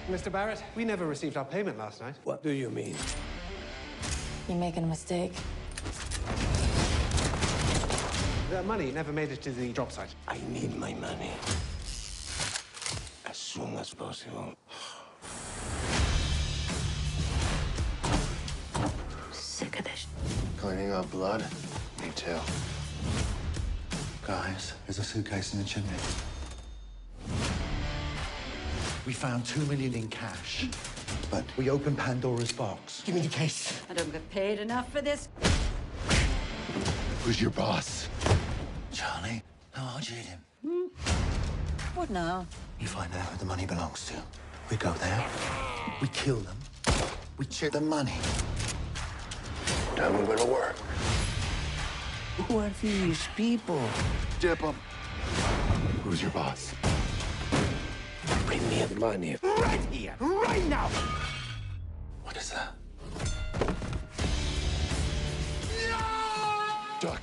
Mr. Barrett, we never received our payment last night. What do you mean? You're making a mistake. The money never made it to the drop site. I need my money. As soon as possible. Sick of this. Cleaning up blood? Me too. Guys, there's a suitcase in the chimney. We found $2 million in cash, but we opened Pandora's box. Give me the case. I don't get paid enough for this. Who's your boss? Charlie, no, I'll cheat him. What now? You find out who the money belongs to. We go there, we kill them, we check the money. Now we're gonna work. Who are these people? Dip 'em. Who's your boss? Bring me the money right here, right now. What is that? Duck.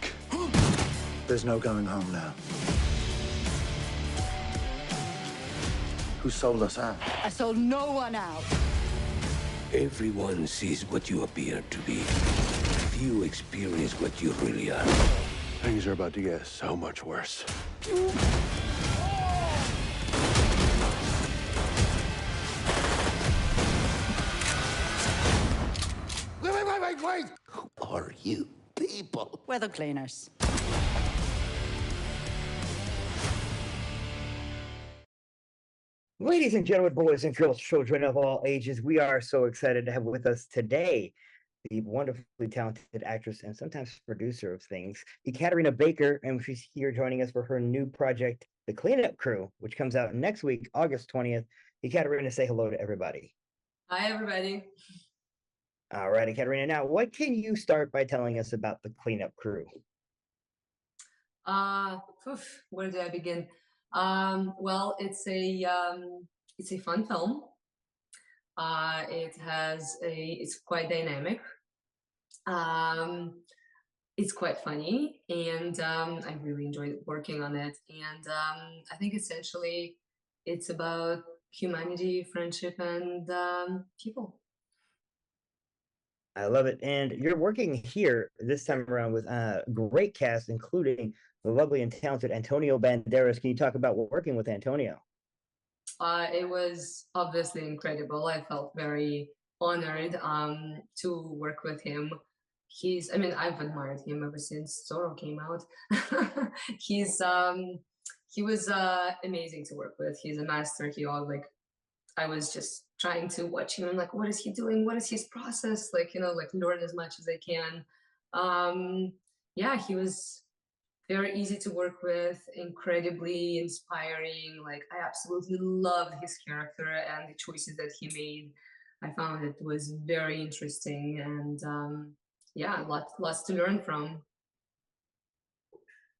There's no going home now. Who sold us out? I sold no one out. Everyone sees what you appear to be. Few experience what you really are. Things are about to get so much worse. Wait! Who are you people? Weather cleaners. Ladies and gentlemen, boys and girls, children of all ages, we are so excited to have with us today the wonderfully talented actress and sometimes producer of things, Ekaterina Baker, and she's here joining us for her new project, The Cleanup Crew, which comes out next week, August 20th. Ekaterina, say hello to everybody. Hi, everybody. All right, Ekaterina. Now, what can you start by telling us about The Cleanup Crew? Where do I begin? Well, it's a fun film. It's quite dynamic. It's quite funny, and I really enjoyed working on it. And I think essentially it's about humanity, friendship, and people. I love it. And you're working here this time around with a great cast, including the lovely and talented Antonio Banderas. Can you talk about working with Antonio? It was obviously incredible. I felt very honored to work with him. I've admired him ever since Zorro came out. He was amazing to work with. He's a master. I was just trying to watch him. I'm like, what is he doing? What is his process? Learn as much as I can. Yeah, he was very easy to work with, incredibly inspiring. I absolutely loved his character and the choices that he made. I found it was very interesting, and yeah, lots to learn from.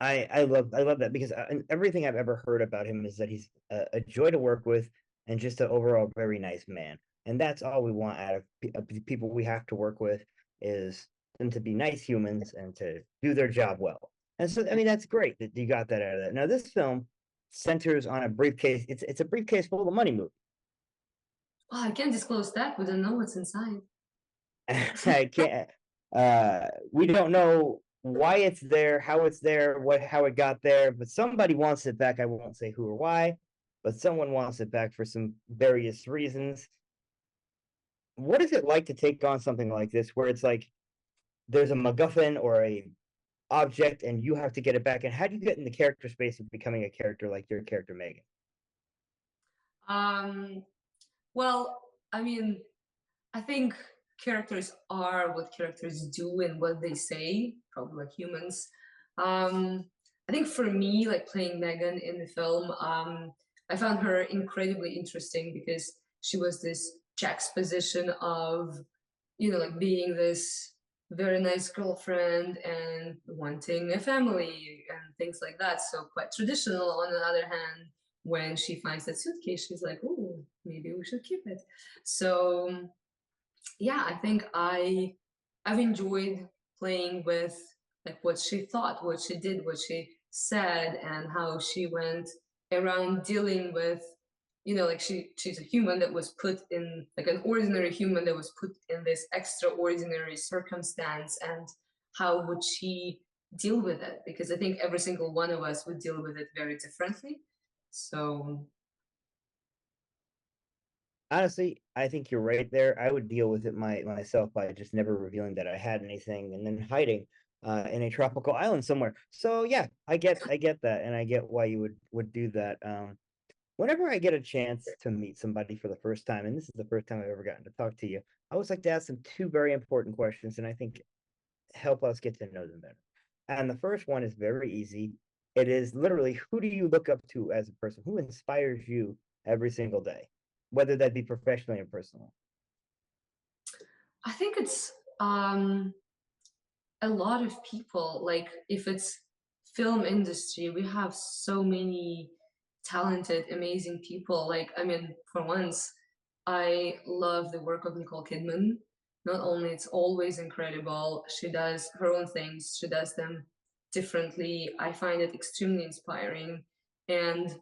I love that because everything I've ever heard about him is that he's a joy to work with and just an overall very nice man. And that's all we want out of the people we have to work with, is them to be nice humans and to do their job well. And so, that's great that you got that out of that. Now, this film centers on a briefcase. It's a briefcase full of money movie. Oh, I can't disclose that. We don't know what's inside. I can't. We don't know why it's there, how it's there, how it got there, but somebody wants it back. I won't say who or why, but someone wants it back for some various reasons. What is it like to take on something like this, where it's like there's a MacGuffin or a object and you have to get it back? And how do you get in the character space of becoming a character like your character Megan? Well, I think characters are what characters do and what they say, probably like humans. I think for me, playing Megan in the film, I found her incredibly interesting because she was this juxtaposition of, being this very nice girlfriend and wanting a family and things like that. So quite traditional. On the other hand, when she finds that suitcase, she's like, oh, maybe we should keep it. So yeah, I think I've enjoyed playing with what she thought, what she did, what she said, and how she went around dealing with like she's a human that was put in, like an ordinary human that was put in this extraordinary circumstance, and how would she deal with it? Because I think every single one of us would deal with it very differently. So Honestly, I think you're right there. I would deal with it myself by just never revealing that I had anything and then hiding in a tropical island somewhere. So yeah, I get that, and I get why you would do that. Whenever I get a chance to meet somebody for the first time, and this is the first time I've ever gotten to talk to you, I always like to ask them two very important questions, and I think help us get to know them better. And the first one is very easy. It is literally, who do you look up to as a person? Who inspires you every single day, whether that be professionally or personally? I think it's a lot of people. Like if it's film industry, we have so many talented, amazing people. Like, I mean, for once, I love the work of Nicole Kidman. Not only it's always incredible, she does her own things, she does them differently. I find it extremely inspiring, and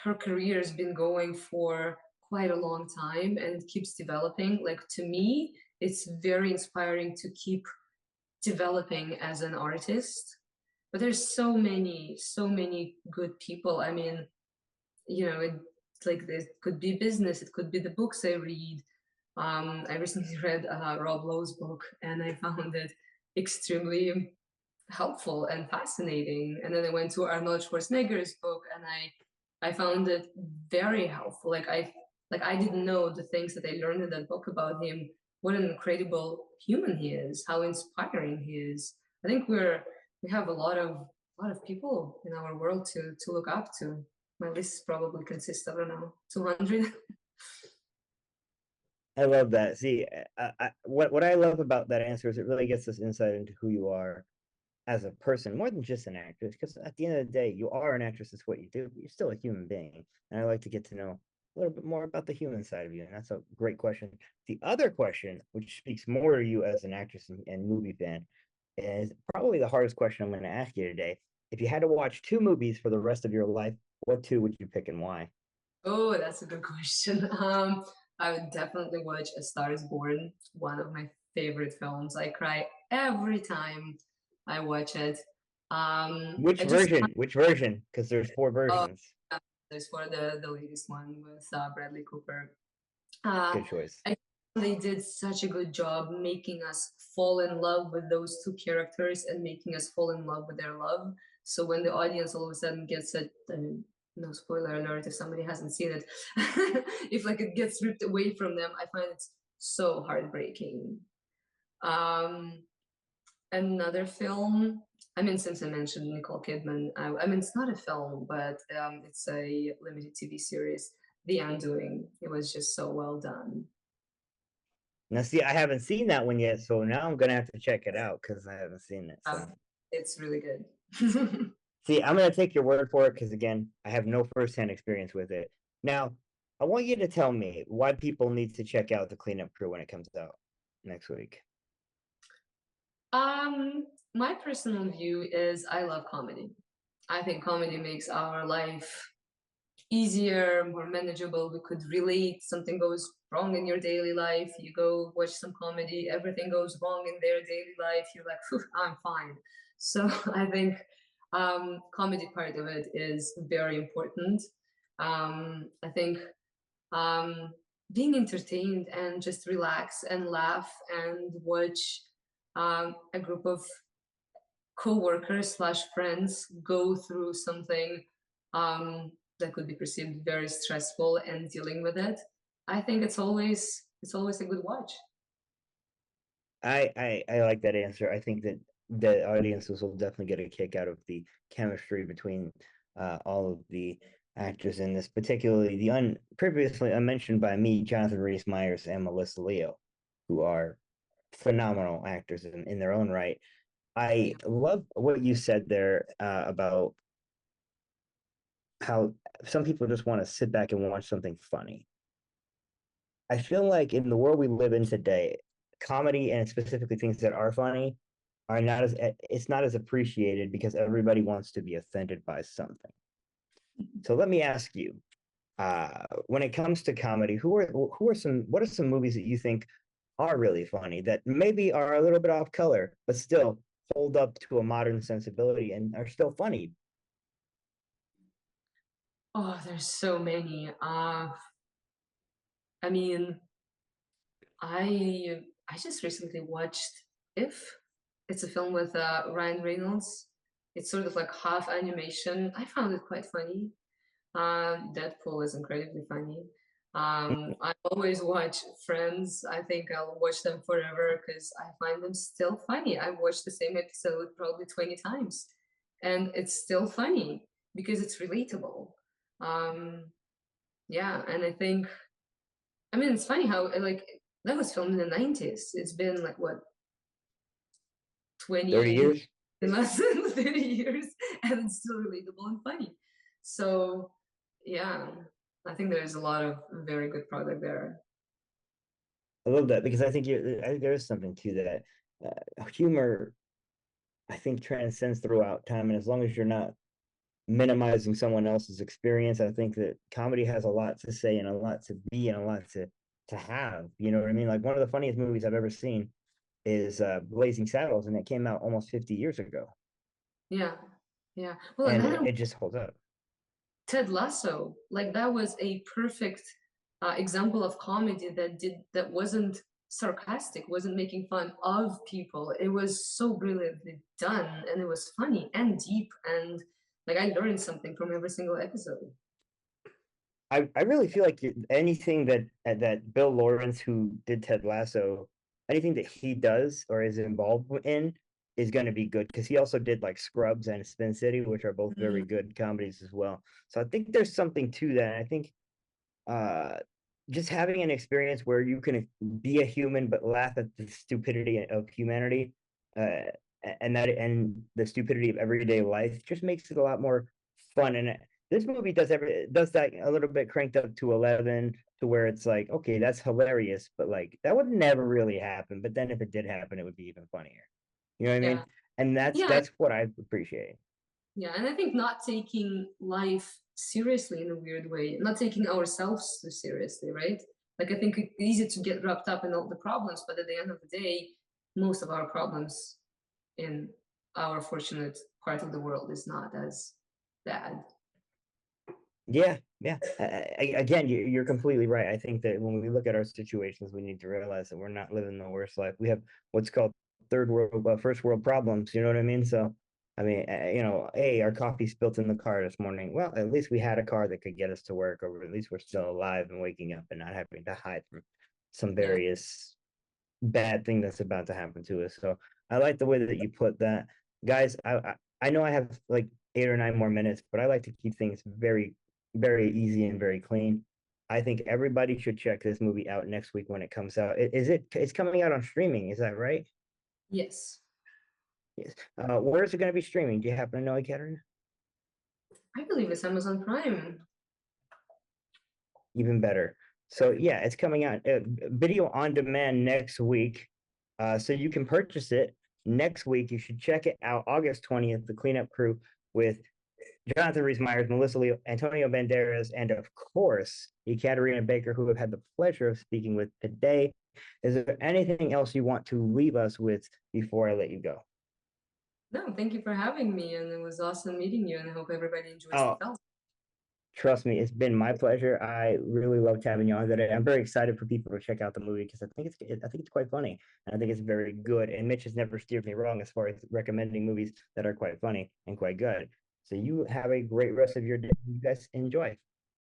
her career has been going for quite a long time and keeps developing. Like, to me, it's very inspiring to keep developing as an artist. But there's so many good people. I mean, it, like, this could be business, it could be the books I read. I recently read Rob Lowe's book, and I found it extremely helpful and fascinating. And then I went to Arnold Schwarzenegger's book, and I found it very helpful. Like I didn't know the things that I learned in that book about him. What an incredible human he is! How inspiring he is! I think we have a lot of people in our world to look up to. My list probably consists of, I don't know, 200. I love that. See, what I love about that answer is it really gets us insight into who you are as a person, more than just an actress. Because at the end of the day, you are an actress. It's what you do. But you're still a human being, and I like to get to know a little bit more about the human side of you. And that's a great question. The other question, which speaks more to you as an actress and movie fan, is probably the hardest question I'm going to ask you today. If you had to watch two movies for the rest of your life, what two would you pick and why? Oh, that's a good question. I would definitely watch A Star is Born, one of my favorite films. I cry every time I watch it. Which I just version? Which version? Because there's four uh, versions. this for the latest one with Bradley Cooper. Uh, Good choice. I they did such a good job making us fall in love with those two characters and making us fall in love with their love. So when the audience all of a sudden gets it, I mean, no spoiler alert if somebody hasn't seen it, if like it gets ripped away from them, I find it so heartbreaking. Um, Another film. I mean, since I mentioned Nicole Kidman, I mean, it's not a film, but it's a limited TV series, The Undoing. It was just so well done. Now, see, I haven't seen that one yet, so now I'm gonna have to check it out because I haven't seen it. So, It's really good. see, I'm gonna take your word for it because again, I have no firsthand experience with it. Now, I want you to tell me why people need to check out the Cleanup Crew when it comes out next week. My personal view is I love comedy. I think comedy makes our life easier, more manageable. We could relate. Something goes wrong in your daily life, you go watch some comedy, everything goes wrong in their daily life, you're like, "Phew, I'm fine." So I think comedy part of it is very important. I think um, being entertained and just relax and laugh and watch a group of co-workers slash friends go through something that could be perceived very stressful and dealing with it. I think it's always a good watch. I like that answer. I think that the audiences will definitely get a kick out of the chemistry between all of the actors in this, particularly the previously unmentioned by me, Jonathan Rhys Meyers and Melissa Leo, who are phenomenal actors in their own right. I love what you said there about how some people just want to sit back and watch something funny. I feel like in the world we live in today, comedy and specifically things that are funny are not as it's not as appreciated because everybody wants to be offended by something. So let me ask you, When it comes to comedy, what are some movies that you think are really funny that maybe are a little bit off color, but still hold up to a modern sensibility and are still funny? Oh, there's so many. I mean, I just recently watched If. It's a film with Ryan Reynolds. It's sort of like half animation. I found it quite funny. Deadpool is incredibly funny. I always watch Friends. I think I'll watch them forever because I find them still funny. I've watched the same episode probably 20 times, and it's still funny because it's relatable. Um, yeah, and I think, I mean, it's funny how like that was filmed in the 90s. It's been like what, 30 20, years? less than 30 years, and it's still relatable and funny. So yeah, I think there's a lot of very good product there. I love that because I think there is something to that. Humor, I think, transcends throughout time, and as long as you're not minimizing someone else's experience, I think that comedy has a lot to say and a lot to be and a lot to have. You know what I mean? Like one of the funniest movies I've ever seen is Blazing Saddles, and it came out almost 50 years ago, Yeah, yeah. Well, and another it just holds up. Ted Lasso, like that was a perfect example of comedy that wasn't sarcastic, wasn't making fun of people. It was so brilliantly done, and it was funny and deep, and like I learned something from every single episode. I really feel like anything that Bill Lawrence, who did Ted Lasso, anything that he does or is involved in is going to be good because he also did like Scrubs and Spin City, which are both very Mhm. good comedies as well. So I think there's something to that. I think uh just having an experience where you can be a human but laugh at the stupidity of humanity, uh and the stupidity of everyday life just makes it a lot more fun. And this movie does that a little bit cranked up to 11 to where it's like, okay, that's hilarious, but like that would never really happen, but then if it did happen it would be even funnier. You know what I Yeah, mean? And yeah, that's what I appreciate. yeah. And I think not taking life seriously in a weird way, not taking ourselves too seriously, right? Like I think it's easy to get wrapped up in all the problems, but at the end of the day, most of our problems in our fortunate part of the world is not as bad. Yeah, yeah. Again, you're completely right. I think that when we look at our situations, we need to realize that we're not living the worst life. We have what's called first world problems. You know what I mean? So, I mean, hey, our coffee spilt in the car this morning. Well, at least we had a car that could get us to work, or at least we're still alive and waking up and not having to hide from some Yeah. various bad thing that's about to happen to us. So I like the way that you put that, guys. I know I have like 8 or 9 more minutes, but I like to keep things very easy and very clean. I think everybody should check this movie out next week when it comes out. It's coming out on streaming? Is that right? Yes. Yes. Where is it going to be streaming? Do you happen to know, Ekaterina? I believe it's Amazon Prime. Even better. So yeah, it's coming out video on demand next week. So you can purchase it next week. You should check it out August 20th, The Cleanup Crew with Jonathan Rhys Meyers, Melissa Leo, Antonio Banderas, and of course, Ekaterina Baker, who I've had the pleasure of speaking with today. Is there anything else you want to leave us with before I let you go? No, thank you for having me, and it was awesome meeting you, and I hope everybody enjoys the Oh, film. trust me, it's been my pleasure. I really loved having you on today. I'm very excited for people to check out the movie because I think it's quite funny and I think it's very good. And Mitch has never steered me wrong as far as recommending movies that are quite funny and quite good. So you have a great rest of your day. You guys enjoy.